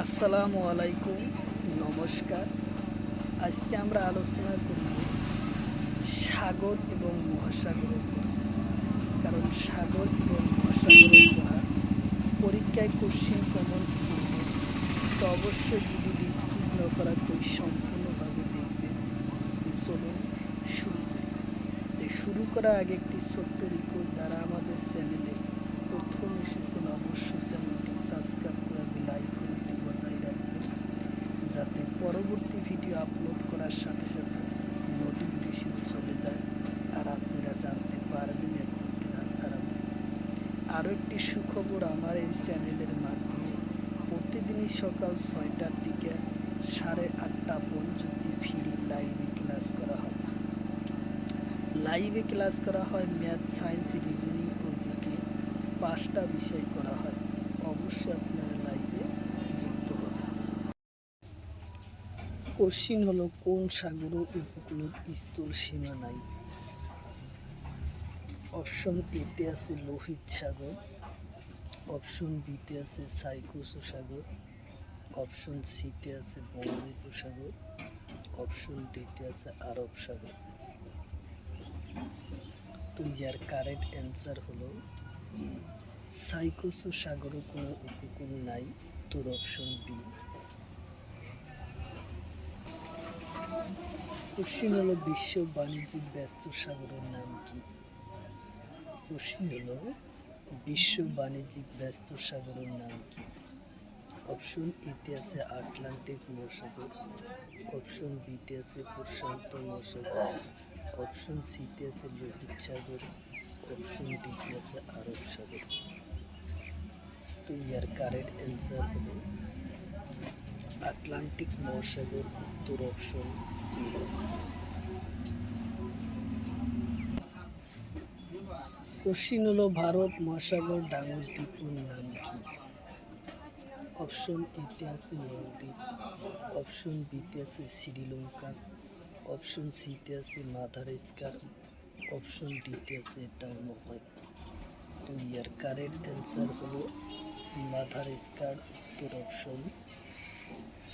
আসসালামু আলাইকুম, নমস্কার। আজকে আমরা আলোচনা করব সাগর এবং মহাসাগরের উপর। কারণ সাগর এবং মহাসাগরের পড়া পরীক্ষায় কোশ্চিন কমন করবে, তো অবশ্যই ভিডিওটি স্কিপ না করা করে সম্পূর্ণভাবে দেখবেন। চলুন শুরু করি। শুরু করার আগে একটি ছোট্ট রিকোয়েস্ট, যারা আমাদের চ্যানেলে প্রথম এসেছেন অবশ্যই চ্যানেলটি সাবস্ক্রাইব করে বেল আইকনটি বজায় রাখবেন, যাতে পরবর্তী ভিডিও আপলোড করার সাথে সাথে নোটিফিকেশন চলে যায় আর আপনারা জানতে পারবেন এখন ক্লাস আরম্ভ। আরও একটি সুখবর, আমার এই চ্যানেলের মাধ্যমে প্রতিদিনই সকাল 6টার দিকে 8:30 পর্যন্ত ফ্রি লাইভে ক্লাস করা হয়। ম্যাথ, সায়েন্স, রিজনিং ও জিকে 5টা বিষয় করা হয়। অবশ্যই আপনারা লাইভে যুক্ত হবেন। কোশ্চিন হলো, কোন সাগরের উপকূলত স্থল সীমা নাই? অপশন এতে আছে লোহিত সাগর, অপশন বিতে আছে সাইকোস সাগর, অপশন সিতে আছে বঙ্গোপসাগর, অপশন ডিতে আছে আরব সাগর। তো ইয়ার কারেক্ট অ্যান্সার হলো সাইকোস সাগরের কোনো উপকূল নাই, তোর অপশন বি। কোশ্চিন হলো, বিশ্ব বাণিজ্যিক ব্যস্ত সাগরের নাম কি? কোশ্চিন হলো, বিশ্ব বাণিজ্যিক ব্যস্ত সাগরের নাম কি? অপশন এতে আছে আটলান্টিক মহাসাগর, অপশন বিতে আছে প্রশান্ত মহাসাগর, অপশন সিতে আছে লোহিত সাগর, অপশন ডিতে আছে আরব সাগর। তো ইয়ার কারেক্ট অ্যান্সার হলো আটলান্টিক মহাসাগর, উত্তর অপশন এ। কোশ্চিন হলো, ভারত মহাসাগর ডাঙর দ্বীপের নাম কি? অপশন এতে আছে মালদ্বীপ, অপশন বিতে আছে শ্রীলঙ্কা, অপশন সিতে আছে মাদাগাস্কার, অপশন ডিতে আছে টার্মোহাই। তো ইয়ার কারেক্ট অ্যান্সার হলো মাদাগাস্কার, উত্তর অপশন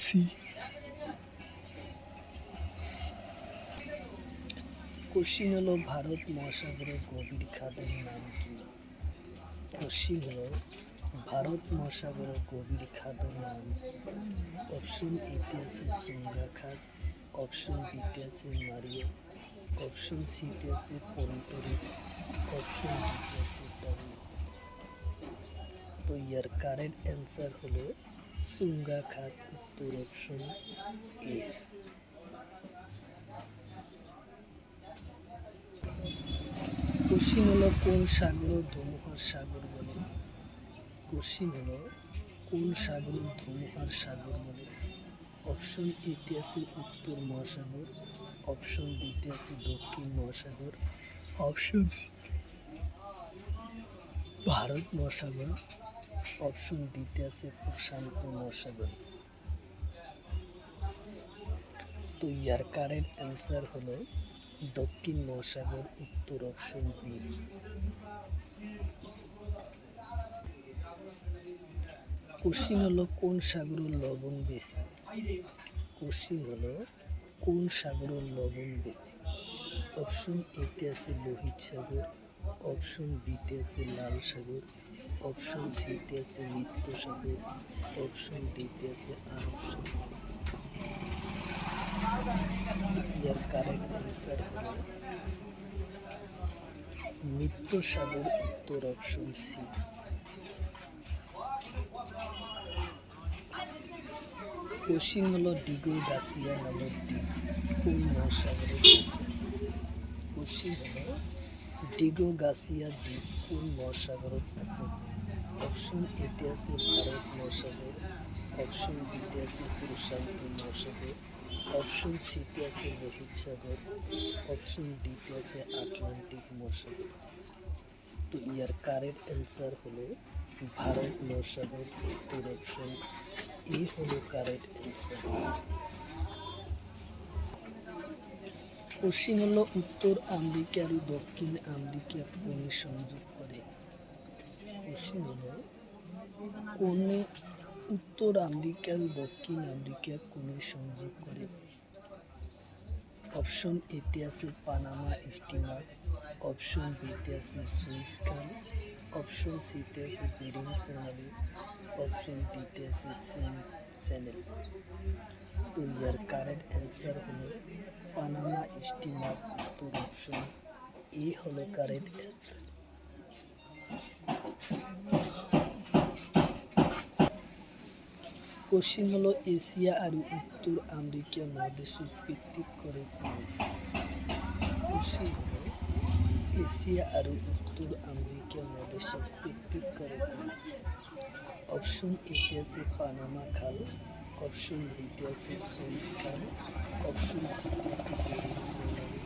সি। কোশ্চিন হলো, ভারত মহাসাগরের গভীর খাদের নাম কি? কোশ্চিন হলো, ভারত মহাসাগরের গভীর খাদের নাম কি? অপশন এতে আছে সুঙ্গা খাদ, অপশন বিতে আছে মারিয়া, অপশন সিতে আছে পন্টরি, অপশন ডিতে আছে টার্মো। তো ইয়ার কারেক্ট অ্যান্সার হলো সুঙ্গা খাদ, উত্তর অপশন এ। কোশ্চিন হলো, কোন সাগর ধুমুহার সাগর বলে? কোশ্চিন হলো, কোন সাগর ধুমুহার সাগর বলে? অপশন এতে আছে উত্তর মহাসাগর, অপশন বিতে আছে দক্ষিণ মহাসাগর, অপশন সি ভারত মহাসাগর, অপশন ডিতে আছে প্রশান্ত মহাসাগর। তো ইয়ার কারেক্ট অ্যান্সার হলো দক্ষিণ মহাসাগর, উত্তর অপশন বি। কোশ্চিন হলো, কোন সাগরের লবণ বেশি? কোশ্চিন হলো, কোন সাগরের লবণ বেশি? অপশন এতে আছে লোহিত সাগর, অপশন বিতে আছে লাল সাগর, অপশন সিতে আছে মৃত সাগর, অপশন ডিতে আছে আরব সাগর। ইয়ার কারেক্ট অ্যান্সার হলো মৃত সাগর, উত্তর অপশন সি। কোশ্চিন হলো, ডিগো গাসিয়া নামক দ্বীপ কোন মহাসাগরে আছে? কোশ্চিন হলো, ডিগো গাসিয়া দ্বীপ কোন মহাসাগরত আছে? অপশন এতে আছে ভারত মহাসাগর, অপশন বিতে আছে প্রশান্ত মহাসাগর, অপশন সিতে আছে লোহিত সাগর, অপশন ডিতে আছে আটলান্টিক মহাসাগর। তো ইয়ার কারেক্ট অ্যান্সার হলো ভারত মহাসাগর, উত্তর অপশন এ হলো কারেক্ট অ্যান্সার। কোশ্চিন হলো, উত্তর আমেরিকা আর দক্ষিণ আমেরিকা কোণে সংযোগ করে? কোশ্চিন হলো, উত্তর আমেরিকা ও দক্ষিণ আমেরিকা কোণে সংযোগ করে? অপশন এতে আছে পানামা স্টিমার, অপশন বিতে আছে সুইস খাল, অপশন সিতে আছে বেরিং প্রণালী, অপশন ডিতে আছে চ্যানেল। তো ইয়ার কারেক্ট অ্যান্সার হলো পানামা স্টিমার, উত্তর অপশন এ হলো কারেক্ট অ্যান্সার। কোশ্চিন হলো এশিয়া আর উত্তর আমেরিকা মহাদেশক ভিত্তিক করে কোনটি? কোশ্চিন হলো এশিয়া আর উত্তর আমেরিকা মহাদেশক ভিত্তিক করে কোনটি? অপশন এতে আছে পানামা খাল, অপশন বিতে আছে সুইস খাল, অপশন সিতে আছে বেরিং প্রণালী,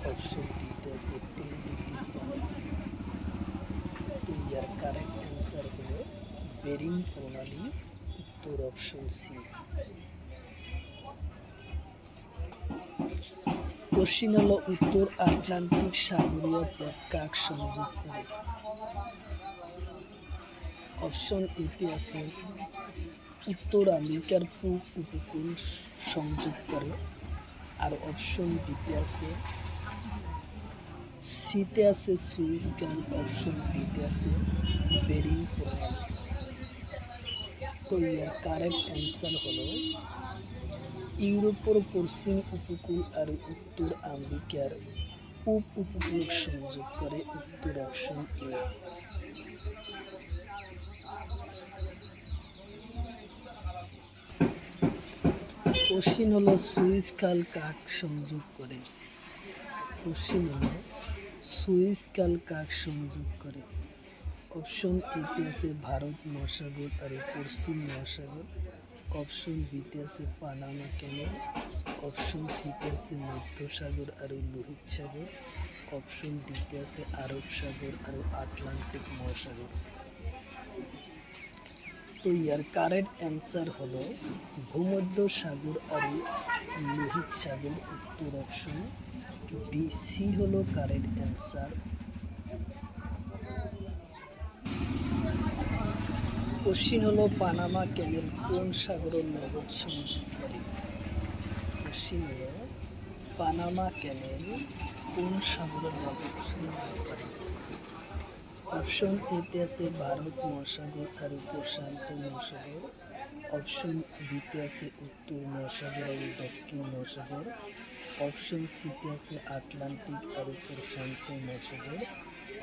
অপশন ডিতে আছে 10 ডিগ্রি চ্যানেল। তো ইয়ার কারেক্ট অ্যান্সার হলো বেরিং প্রণালী, উত্তর অপশন সি। কোশ্চিন হলো উত্তর আটলান্টিক সাগরীয় পথ কাক সংযোগ করে? অপশন এতে আছে উত্তর আমেরিকার পূব উপকূল সংযোগ করে, আর অপশন বিতে আছে সিতে আছে সুইস খাল, অপশন ডিতে আছে বেরিং প্রণালী। তো ইয়ার কারেক্ট অ্যান্সার হলো ইউরোপের পশ্চিম উপকূল আর উত্তর আমেরিকার পূব উপকূল সংযোগ করে, উত্তর অপশন এ। কোশ্চিন হলো সুইস খাল কাক সংযোগ করে? কোশ্চিন হলো সুইস খাল কাক সংযোগ করে? অপশন এতে আছে ভারত মহাসাগর আর পশ্চিম মহাসাগর, অপশন বিতে আছে পানামা ক্যানেল, অপশন সিতে আছে মধ্য সাগর আর লোহিত সাগর, অপশন ডিতে আছে আরব সাগর আর আটলান্টিক মহাসাগর। তো ইয়ার কারেক্ট অ্যান্সার হলো ভূমধ্য সাগর আর লোহিত সাগর, উত্তর অপশন বি সি হলো কারেক্ট অ্যান্সার। কোশ্চিন হলো পানামা ক্যানেল কোন সাগরের নগদ সংযোগ করে? কোশ্চিন হলো পানামা ক্যানেল কোন সাগরের নগদ সংযোগ করে? অপশন এতে আছে ভারত মহাসাগর আর প্রশান্ত মহাসাগর, অপশন বিতে আছে উত্তর মহাসাগর আর দক্ষিণ মহাসাগর, অপশন সিতে আছে আটলান্টিক আর প্রশান্ত মহাসাগর,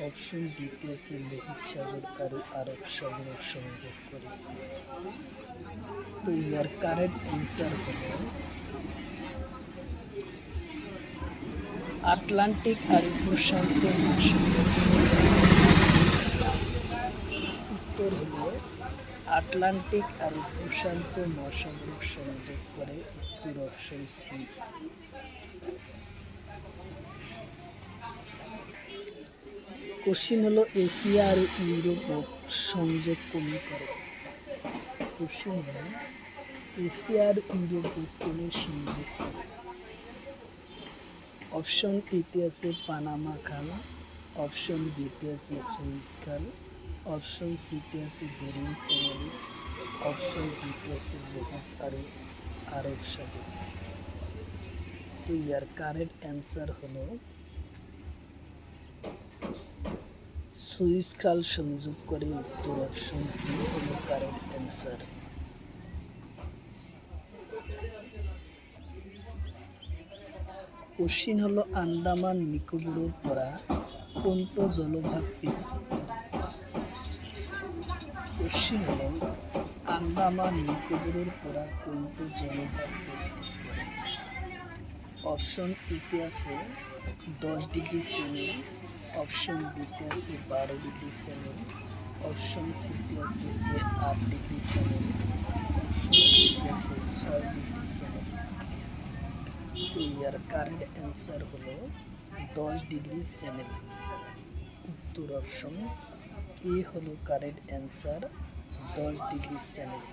অপশন ডিতে আছে লোহিত সাগর আর আরব সাগর সংযোগ করে। তো ইয়ার কারেক্ট অ্যান্সার হলো আটলান্টিক আর প্রশান্ত মহাসাগর। উত্তর হলো আটলান্টিক আর প্রশান্ত মহাসাগর সংযোগ করে, উত্তর অপশন সি। কোশ্চিন হলো এশিয়া আর ইউরোপ সংযোগ কোনটি করে? কোশ্চিন হলো এশিয়া আর ইউরোপ কোণে সংযোগ করে? অপশন এতে আছে পানামা খাল, অপশন বিতে আছে সুইস খাল, অপশন সিতে আছে বেরিং প্রণালী, অপশন ডিতে আছে লোহিত আর আরব সাগর। তো ইয়ার কারেক্ট অ্যান্সার হলো সুইস খাল সংযোগ করে, উত্তর অপশন বি হলো কারেক্ট অ্যান্সার। কোশ্চিন হলো আন্দামান নিকোবরের পরা কোনটো জলভাগ ভিত্তিক করে? কোশ্চিন হলো আন্দামান নিকোবরের পরা কোনটো জলভাগ ভিত্তিক করে? অপশন এতে আছে 10 ডিগ্রি চ্যানেল, অপশন বিতে আছে 12 ডিগ্রি চ্যানেল, অপশন সিতে আছে 8 ডিগ্রি চ্যানেল, অপশন ডিতে আছে 6 ডিগ্রি চ্যানেল। তো ইয়ার কারেক্ট অ্যান্সার হলো 10 ডিগ্রি চ্যানেল, উত্তর অপশন এ হলো কারেক্ট অ্যান্সার, 10 ডিগ্রি চ্যানেল।